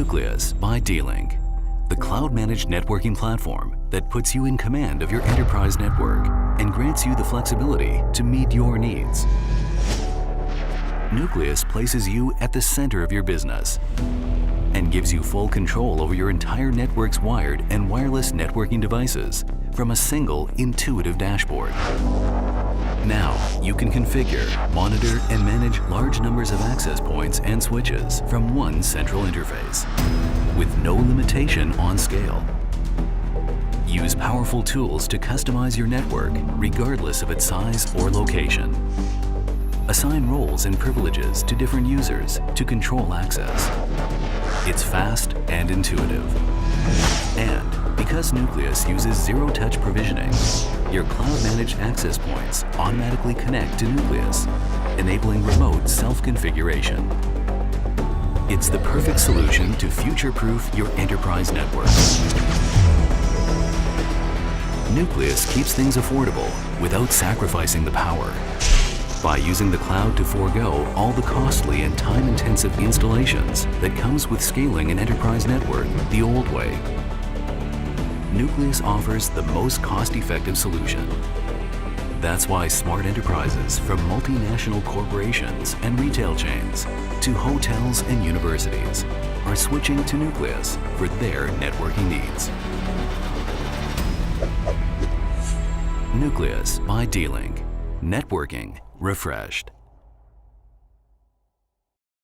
Nucleus by D-Link, the cloud-managed networking platform that puts you in command of your enterprise network and grants you the flexibility to meet your needs. Nucleus places you at the center of your business and gives you full control over your entire network's wired and wireless networking devices from a single intuitive dashboard. Now, you can configure, monitor, and manage large numbers of access points and switches from one central interface, with no limitation on scale. Use powerful tools to customize your network, regardless of its size or location. Assign roles and privileges to different users to control access. It's fast and intuitive. And because Nucleus uses zero-touch provisioning, your cloud-managed access points automatically connect to Nucleus, enabling remote self-configuration. It's the perfect solution to future-proof your enterprise network. Nucleus keeps things affordable without sacrificing the power, by using the cloud to forego all the costly and time-intensive installations that comes with scaling an enterprise network the old way. Nucleus offers the most cost-effective solution. That's why smart enterprises from multinational corporations and retail chains to hotels and universities are switching to Nucleus for their networking needs. Nucleus by D-Link. Networking refreshed.